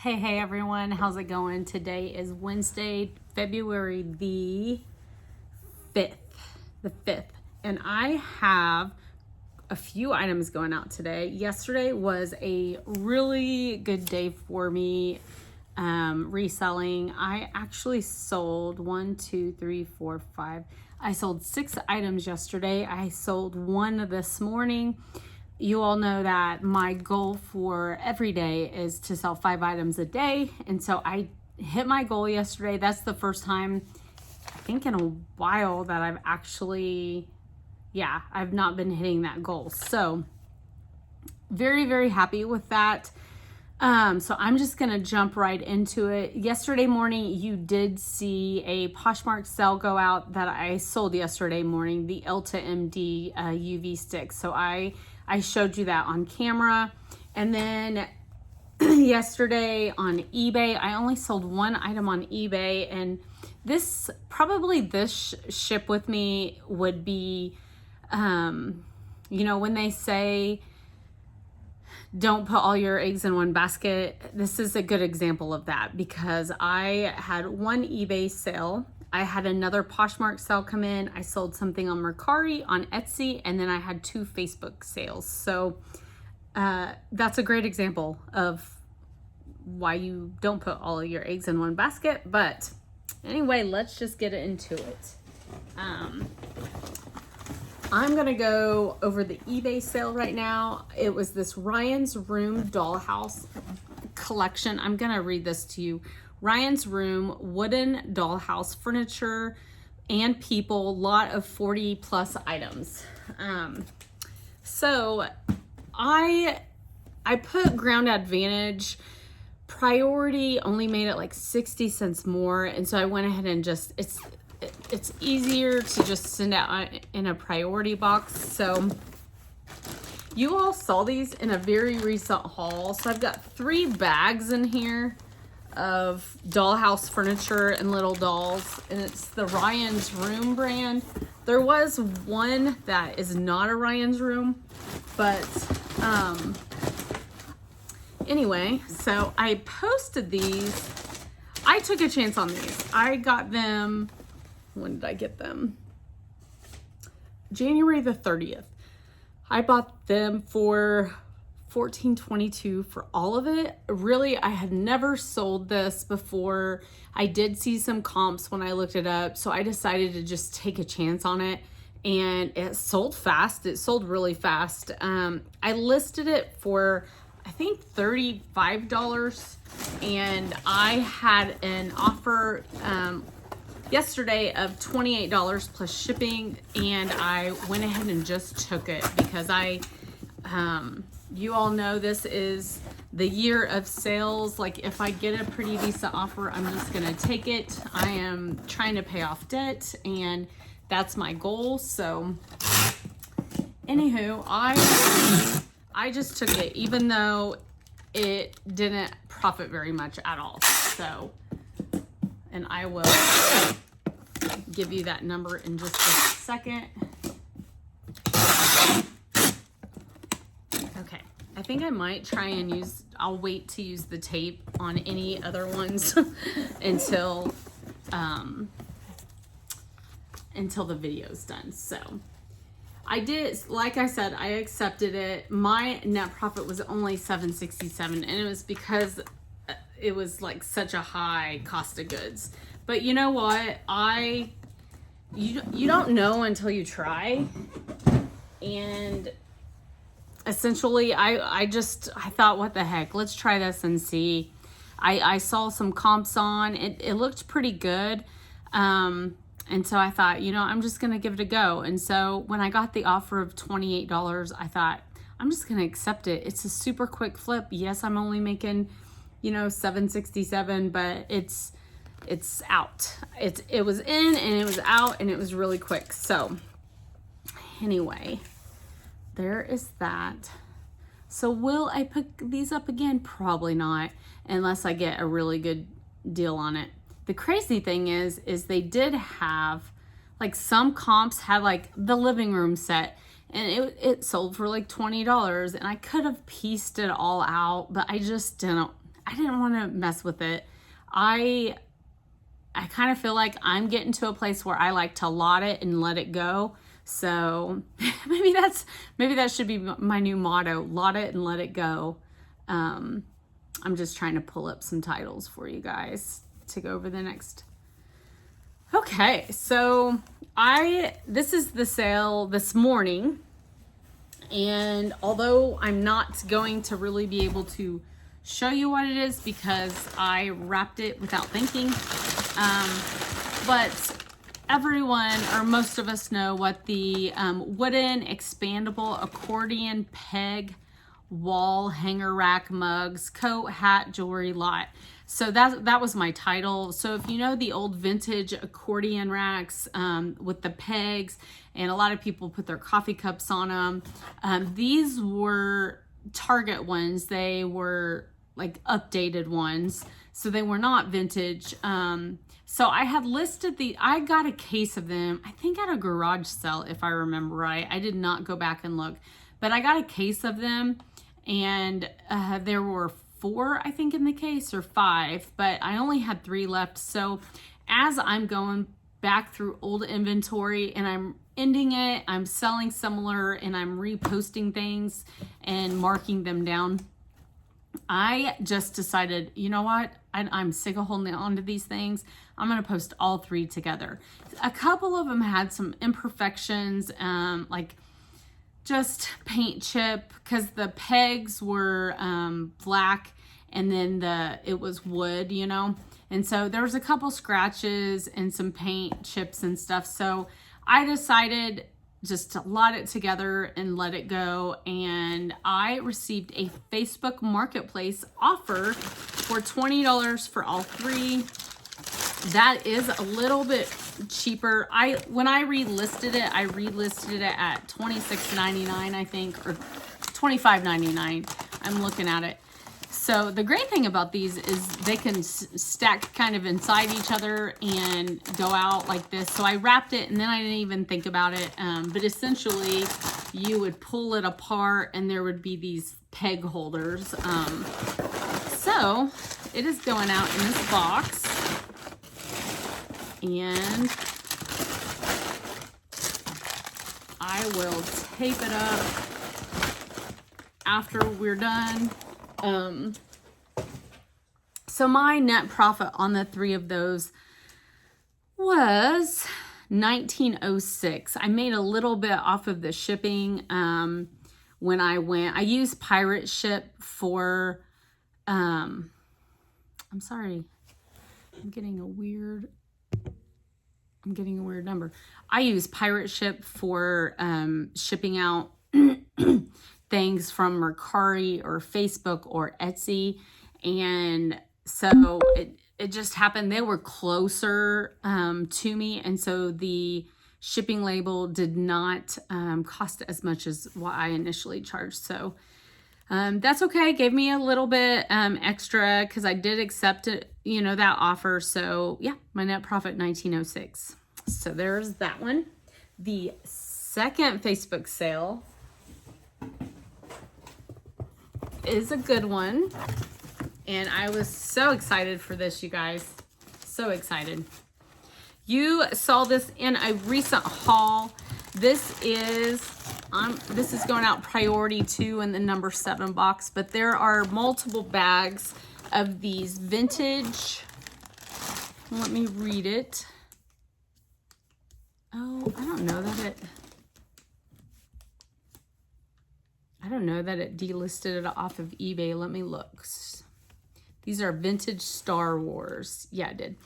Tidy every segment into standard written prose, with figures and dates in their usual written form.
Hey everyone, how's it going? Today is Wednesday, February the 5th. The 5th. And I have a few items going out today. Yesterday was a really good day for me reselling. I actually sold 5. I sold 6 items yesterday. I sold 1 this morning. You all know that my goal for every day is to sell 5 items a day. And so I hit my goal yesterday. That's the first time, I think, in a while that I've actually, I've not been hitting that goal. So very, very happy with that. So I'm just going to jump right into it. Yesterday morning, you did see a Poshmark sale go out that I sold yesterday morning, the Elta MD UV stick. So I showed you that on camera. And then yesterday on eBay, I only sold 1 item on eBay. And this ship with me would be, when they say, don't put all your eggs in one basket. This is a good example of that because I had 1 eBay sale. I had another Poshmark sale come in. I sold something on Mercari, on Etsy, and then I had 2 Facebook sales. So that's a great example of why you don't put all of your eggs in one basket. But anyway, let's just get into it. I'm gonna go over the eBay sale right now. It was this Ryan's Room dollhouse collection. I'm gonna read this to you. Ryan's Room wooden dollhouse furniture and people, lot of 40 plus items. So I put Ground Advantage priority, only made it like 60 cents more, and so I went ahead and it's easier to just send out in a priority box. So you all saw these in a very recent haul. So I've got 3 bags in here of dollhouse furniture and little dolls, and it's the Ryan's Room brand. There was one that is not a Ryan's Room, but anyway, so I posted these. I took a chance on these. I got them, when did I get them? January the 30th. I bought them for $14.22 for all of it. Really, I had never sold this before. I did see some comps when I looked it up, so I decided to just take a chance on it, and it sold fast. It sold really fast. I listed it for, I think, $35, and I had an offer yesterday of $28 plus shipping, and I went ahead and just took it because you all know this is the year of sales. Like, if I get a pretty decent offer, I'm just gonna take it. I am trying to pay off debt, and that's my goal. So anywho, I just took it, even though it didn't profit very much at all. So, and I will give you that number in just a second. Okay, I think I might try and I'll wait to use the tape on any other ones until the video's done. So I did, like I said, I accepted it. My net profit was only $7.67, and it was because it was like such a high cost of goods. But you know what? You don't know until you try. And essentially, I thought, what the heck? Let's try this and see. I saw some comps on. It looked pretty good. And so I thought, I'm just going to give it a go. And so when I got the offer of $28, I thought, I'm just going to accept it. It's a super quick flip. Yes, I'm only making, $7.67, but it's out. It was in and it was out, and it was really quick. So anyway, there is that. So will I put these up again? Probably not, unless I get a really good deal on it. The crazy thing is they did have, like, some comps had like the living room set, and it sold for like $20, and I could have pieced it all out, but I just didn't I didn't want to mess with it. I kind of feel like I'm getting to a place where I like to lot it and let it go. So maybe that should be my new motto: lot it and let it go. I'm just trying to pull up some titles for you guys to go over the next. Okay, so this is the sale this morning, and although I'm not going to really be able to show you what it is because I wrapped it without thinking, but everyone, or most of us, know what the wooden expandable accordion peg wall hanger rack mugs, coat, hat, jewelry lot. So that was my title. So if you know the old vintage accordion racks with the pegs, and a lot of people put their coffee cups on them, these were Target ones. They were like updated ones, so they were not vintage. So I had listed I got a case of them, I think at a garage sale, if I remember right. I did not go back and look, but I got a case of them, and there were 4, I think, in the case, or 5, but I only had 3 left. So as I'm going back through old inventory and I'm ending it, I'm selling similar, and I'm reposting things and marking them down, I just decided, you know what? I'm sick of holding on to these things. I'm going to post all 3 together. A couple of them had some imperfections, like just paint chip, because the pegs were black, and then it was wood, you know, and so there was a couple scratches and some paint chips and stuff. So I decided just to lot it together and let it go, and I received a Facebook Marketplace offer for $20 for all 3. That is a little bit cheaper. When I relisted it at $26.99, I think, or $25.99. I'm looking at it. So the great thing about these is they can stack kind of inside each other and go out like this. So I wrapped it, and then I didn't even think about it. But essentially, you would pull it apart, and there would be these peg holders. So it is going out in this box. And I will tape it up after we're done. So my net profit on the 3 of those was $19.06. I made a little bit off of the shipping when I used Pirate Ship for I'm sorry, I'm getting a weird number. I use Pirate Ship for shipping out things from Mercari or Facebook or Etsy, and so it just happened they were closer to me, and so the shipping label did not cost as much as what I initially charged. So that's okay. Gave me a little bit extra because I did accept it, that offer. So yeah, my net profit $19.06. So there's that one. The second Facebook sale is a good one, and I was so excited for this, you guys. So excited. You saw this in a recent haul. This is going out priority 2 in the number 7 box, but there are multiple bags of these vintage. Let me read it. Oh, I don't know that it delisted it off of eBay. Let me look. These are vintage Star Wars. Yeah, it did.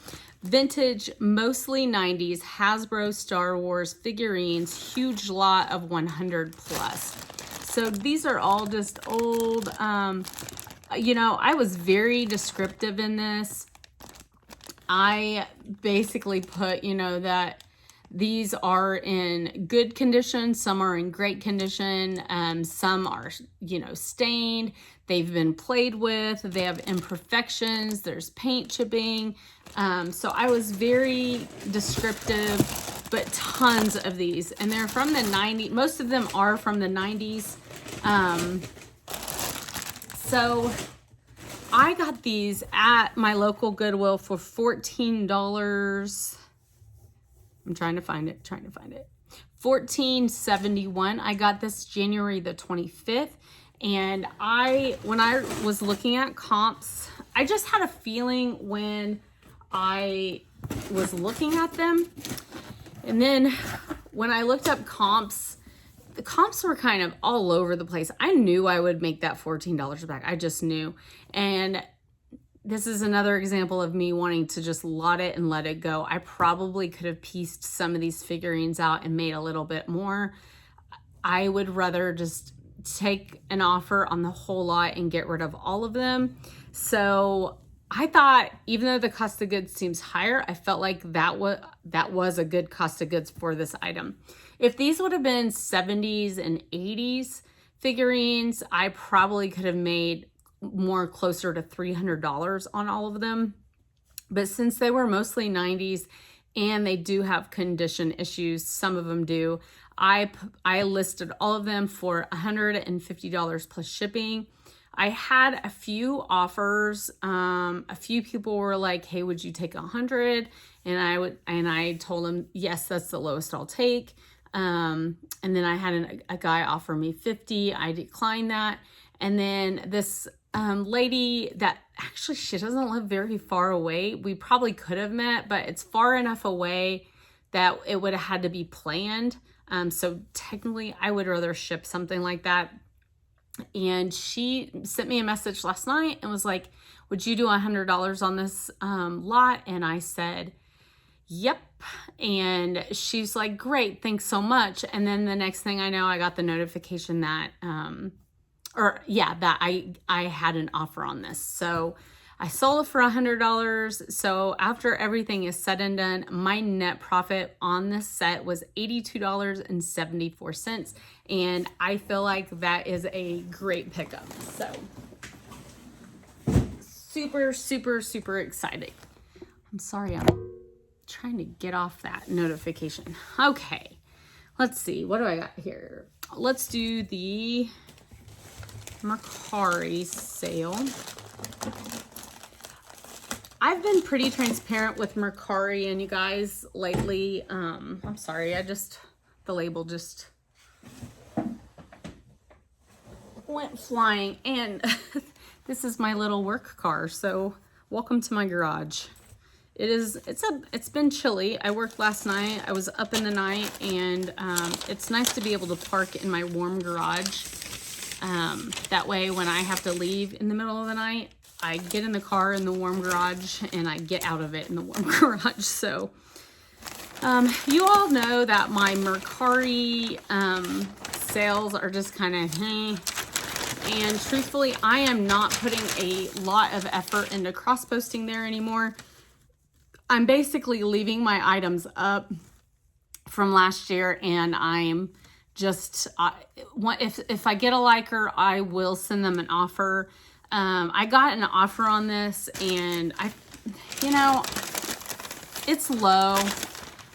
Vintage, mostly 90s Hasbro Star Wars figurines, huge lot of 100 plus. So these are all just old. I was very descriptive in this. I basically put, that these are in good condition, some are in great condition, some are, stained, they've been played with, they have imperfections, there's paint chipping. So I was very descriptive, but tons of these. And they're from the 90s. Most of them are from the 90s. So I got these at my local Goodwill for $14. I'm trying to find it. $14.71. I got this January the 25th. And when I was looking at comps, I just had a feeling when I was looking at them. And then when I looked up comps, the comps were kind of all over the place. I knew I would make that $14 back. I just knew. And this is another example of me wanting to just lot it and let it go. I probably could have pieced some of these figurines out and made a little bit more. I would rather just take an offer on the whole lot and get rid of all of them. So I thought, even though the cost of goods seems higher, I felt like that was a good cost of goods for this item. If these would have been 70s and 80s figurines, I probably could have made more closer to $300 on all of them. But since they were mostly 90s and they do have condition issues, some of them do, I listed all of them for $150 plus shipping. I had a few offers. A few people were like, "Hey, would you take 100?" And I told them, "Yes, that's the lowest I'll take." And then I had a guy offer me 50. I declined that. And then this lady that actually, she doesn't live very far away. We probably could have met, but it's far enough away that it would have had to be planned. So technically I would rather ship something like that. And she sent me a message last night and was like, "Would you do $100 on this lot?" And I said, "Yep." And she's like, "Great, thanks so much." And then the next thing I know, I got the notification that, that I had an offer on this. So I sold it for $100. So after everything is said and done, my net profit on this set was $82.74. And I feel like that is a great pickup. So super, super, super excited. I'm sorry, I'm trying to get off that notification. Okay, let's see. What do I got here? Let's do the Mercari sale. I've been pretty transparent with Mercari and you guys lately. I'm sorry, the label just went flying. And this is my little work car, so welcome to my garage. It's been chilly. I worked last night. I was up in the night, and it's nice to be able to park in my warm garage. That way, when I have to leave in the middle of the night, I get in the car in the warm garage and I get out of it in the warm garage. So you all know that my Mercari sales are just kind of and truthfully, I am not putting a lot of effort into cross-posting there anymore. I'm basically leaving my items up from last year, and I'm just if I get a liker, I will send them an offer. I got an offer on this, and it's low.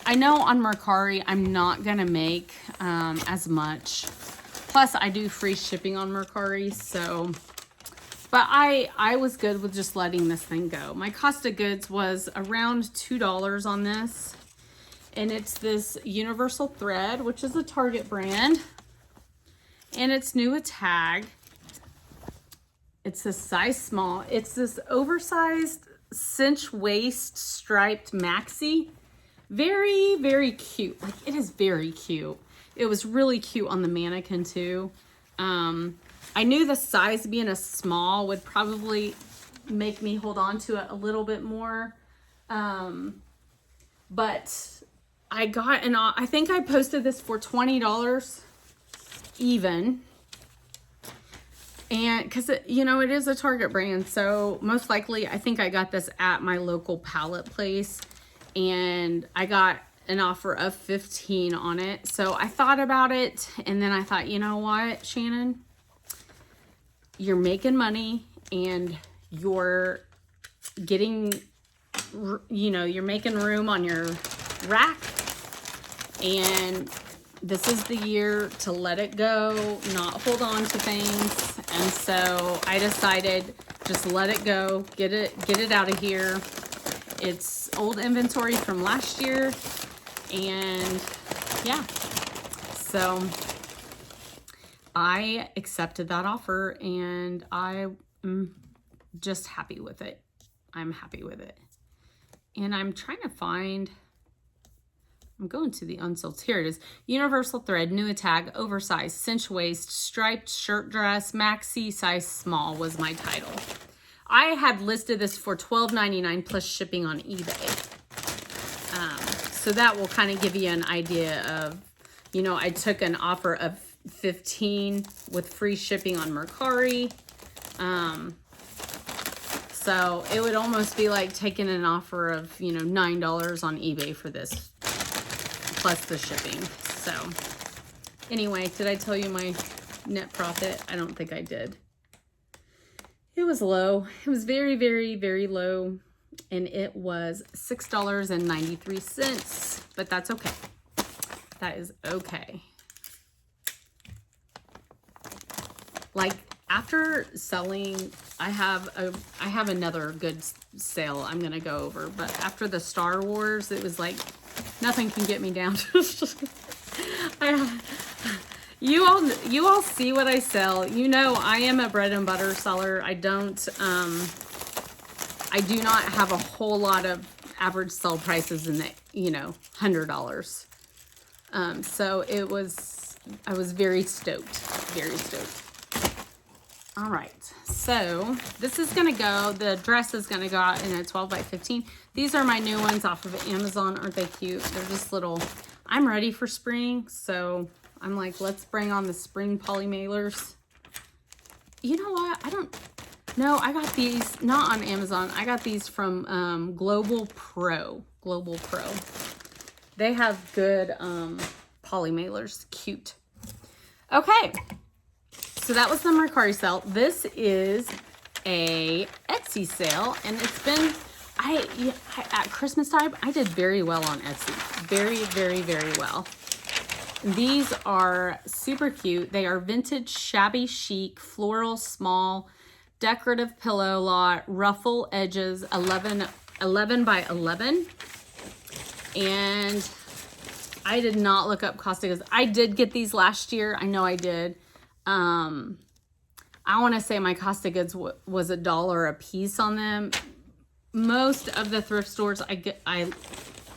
I know on Mercari I'm not gonna make as much. Plus, I do free shipping on Mercari, so. But I was good with just letting this thing go. My cost of goods was around $2 on this, and it's this Universal Thread, which is a Target brand, and it's new with tag. It's a size small. It's this oversized cinch waist striped maxi. Very, very cute. Like, it is very cute. It was really cute on the mannequin too. I knew the size being a small would probably make me hold on to it a little bit more. But I got I think I posted this for $20 even. And because it is a Target brand, so most likely I think I got this at my local pallet place, and I got an offer of $15 on it. So I thought about it, and then I thought, you know what, Shannon, you're making money and you're getting, you're making room on your rack, and this is the year to let it go, not hold on to things. And so I decided just let it go, get it out of here. It's old inventory from last year, and yeah, so I accepted that offer, and I'm just happy with it. I'm happy with it. And I'm trying to find, I'm going to the unsold. Here it is. Universal thread, new tag, oversized, cinch waist, striped shirt dress, maxi size small was my title. I had listed this for $12.99 plus shipping on eBay. So that will kind of give you an idea of, you know, I took an offer of $15 with free shipping on Mercari. So it would almost be like taking an offer of, you know, $9 on eBay for this, plus the shipping. So anyway, did I tell you my net profit? I don't think I did. It was low. It was very, very, very low. And it was $6.93, but that's okay. That is okay. Like, after selling, I have another good sale I'm gonna go over, but after the Star Wars, it was like nothing can get me down. You all see what I sell. You know, I am a bread and butter seller. I do not have a whole lot of average sell prices in the, you know, $100. So I was very stoked, very stoked. All right, so this is gonna go, the dress is gonna go out in a 12 by 15. These are my new ones off of Amazon. Aren't they cute? They're just little, I'm ready for spring, so I'm like, let's bring on the spring poly mailers. You know what? No, I got these, not on Amazon. I got these from Global Pro. They have good poly mailers, cute. Okay, so that was the Mercari sale. This is a Etsy sale, and it's been, at Christmas time, I did very well on Etsy. Very, very, very well. These are super cute. They are vintage, shabby chic, floral, small, decorative pillow lot, ruffle edges, 11 by 11. And I did not look up cost of goods. I did get these last year. I know I did. I want to say my cost of goods was $1 a piece on them. Most of the thrift stores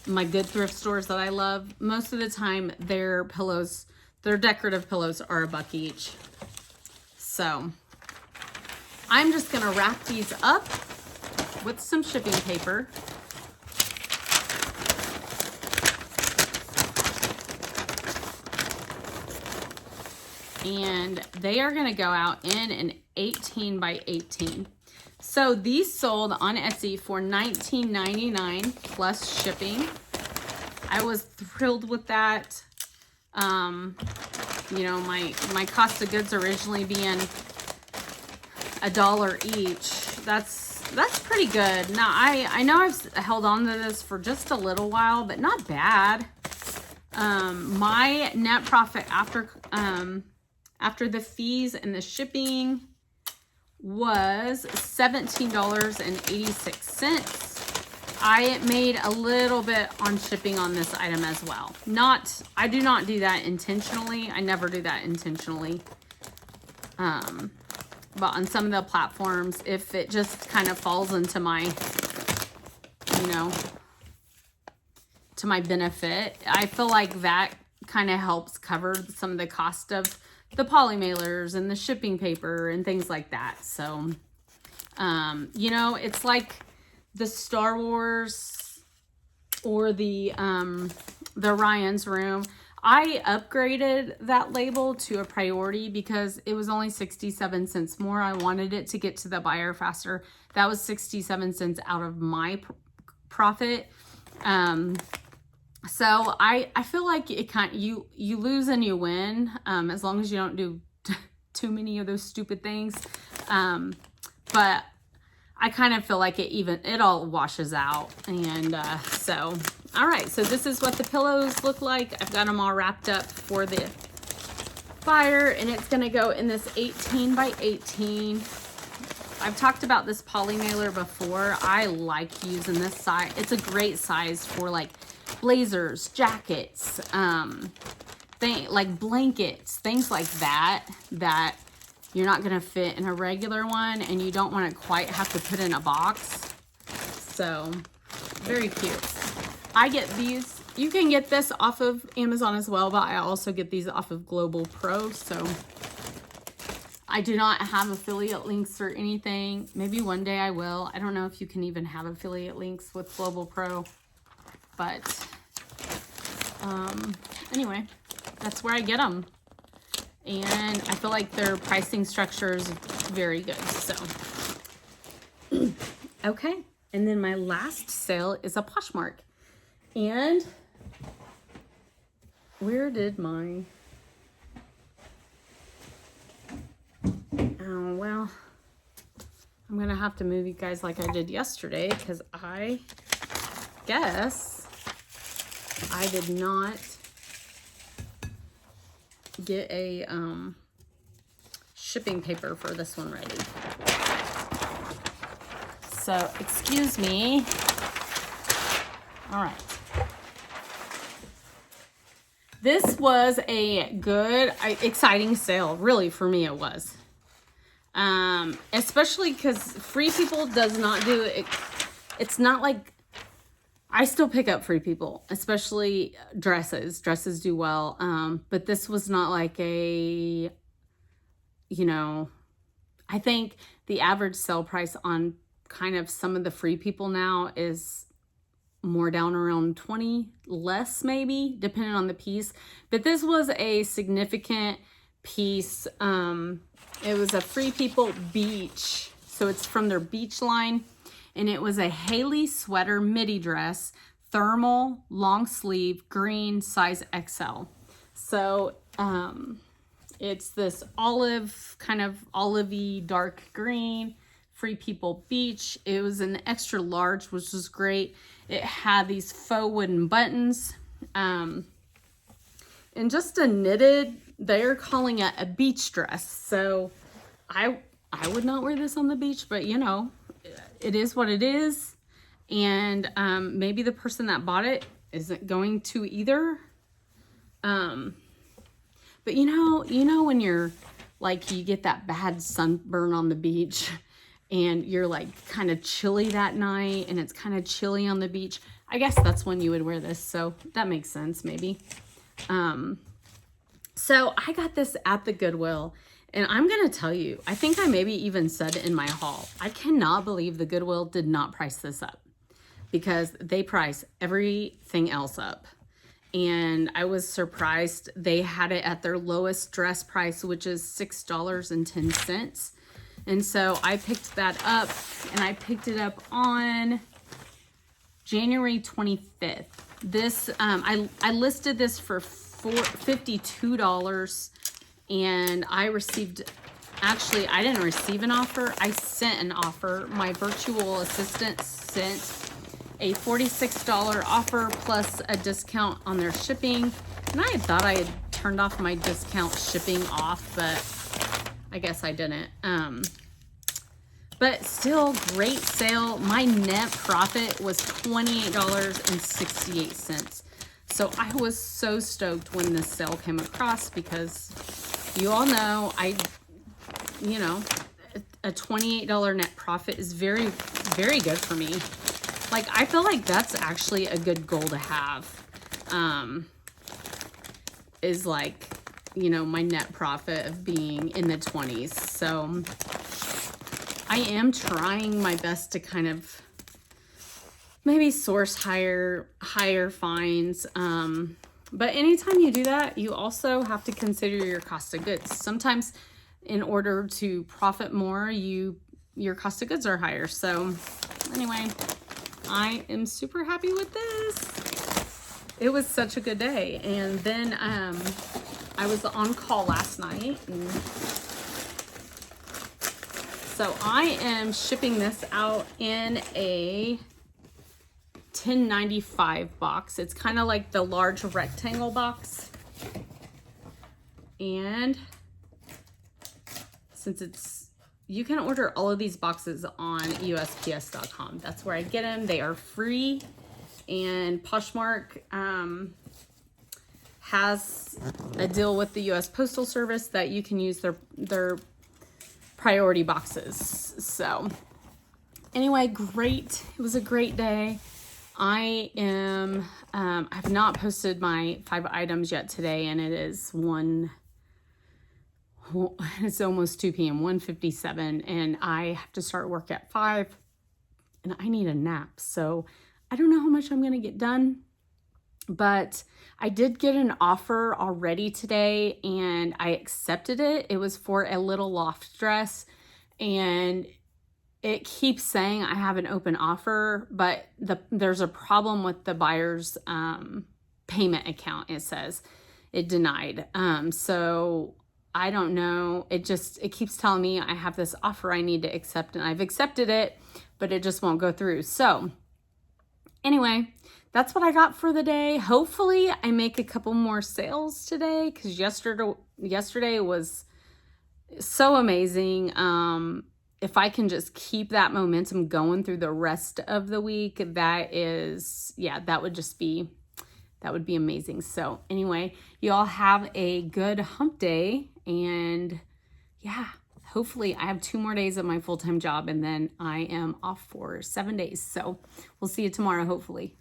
my good thrift stores that I love, most of the time their decorative pillows are $1 each. So I'm just gonna wrap these up with some shipping paper. And they are gonna go out in an 18 by 18. So these sold on Etsy for $19.99 plus shipping. I was thrilled with that. You know, my cost of goods originally being $1 each. That's pretty good. Now I know I've held on to this for just a little while, but not bad. My net profit after the fees and the shipping was $17.86. I made a little bit on shipping on this item as well. I do not do that intentionally. I never do that intentionally. But on some of the platforms, if it just kind of falls into my, you know, to my benefit, I feel like that kind of helps cover some of the cost of the poly mailers and the shipping paper and things like that. So, you know, it's like the Star Wars or the Ryan's Room. I upgraded that label to a priority because it was only 67 cents more. I wanted it to get to the buyer faster. That was 67 cents out of my profit. So I feel like it you lose and you win, as long as you don't do too many of those stupid things. But I kind of feel like it all washes out. And so, all right, so this is what the pillows look like. I've got them all wrapped up for the buyer, and it's gonna go in this 18 by 18. I've talked about this poly mailer before. I like using this size. It's a great size for like blazers, jackets, like blankets, things like that, that you're not gonna fit in a regular one and you don't want to quite have to put in a box. So very cute. I get these. You can get this off of Amazon as well, but I also get these off of Global Pro. So I do not have affiliate links or anything. Maybe one day I will. I don't know if you can even have affiliate links with Global Pro, but anyway, that's where I get them. And I feel like their pricing structure is very good. So, okay. And then my last sale is a Poshmark. And where did my... Oh, well, I'm going to have to move you guys like I did yesterday because I guess I did not get a shipping paper for this one ready. So, excuse me. All right. This was a good, exciting sale. Really, for me, it was. Especially because Free People does not do it. It's not like, I still pick up Free People, especially dresses. Dresses do well. But this was not like a, you know, I think the average sale price on kind of some of the Free People now is more down around 20, less maybe, depending on the piece. But this was a significant piece. It was a Free People beach. So it's from their beach line. And it was a Hailey sweater midi dress, thermal, long sleeve, green, size XL. So it's this olive, kind of olivey, dark green, Free People beach. It was an extra large, which was great. It had these faux wooden buttons. And just a knitted, they're calling it a beach dress. So I would not wear this on the beach, but you know, it is what it is. And maybe the person that bought it isn't going to either. But you know when you're like, you get that bad sunburn on the beach and you're like kind of chilly that night and it's kind of chilly on the beach. I guess that's when you would wear this. So that makes sense maybe. So I got this at the Goodwill. And I'm going to tell you, I think I maybe even said it in my haul. I cannot believe the Goodwill did not price this up because they price everything else up. And I was surprised they had it at their lowest dress price, which is $6.10. And so I picked that up, and I picked it up on January 25th. This, I listed this for $52. And I received, actually, I didn't receive an offer. I sent an offer. My virtual assistant sent a $46 offer plus a discount on their shipping. And I had thought I had turned off my discount shipping off, but I guess I didn't. But still, great sale. My net profit was $28.68. So I was so stoked when this sale came across because you all know, a $28 net profit is very, very good for me. Like, I feel like that's actually a good goal to have, is like, my net profit of being in the 20s. So I am trying my best to kind of maybe source higher finds. But anytime you do that, you also have to consider your cost of goods. Sometimes in order to profit more, your cost of goods are higher. So anyway, I am super happy with this. It was such a good day. And then I was on call last night. And so I am shipping this out in a 1095 box. It's kind of like the large rectangle box. And since it's, you can order all of these boxes on USPS.com. That's where I get them. They are free, and Poshmark has a deal with the US Postal Service that you can use their priority boxes. So anyway, great. It was a great day. I've not posted my 5 items yet today, and it is it's almost 2 p.m., 1:57, and I have to start work at 5, and I need a nap. So I don't know how much I'm going to get done, but I did get an offer already today, and I accepted it. It was for a little loft dress, and it keeps saying I have an open offer, but there's a problem with the buyer's payment account. It says it denied. So I don't know. It keeps telling me I have this offer I need to accept, and I've accepted it, but it just won't go through. So anyway, that's what I got for the day. Hopefully I make a couple more sales today, because yesterday was so amazing. If I can just keep that momentum going through the rest of the week, that would be amazing. So anyway, you all have a good hump day, and yeah, hopefully I have 2 more days of my full-time job, and then I am off for 7 days. So we'll see you tomorrow, hopefully.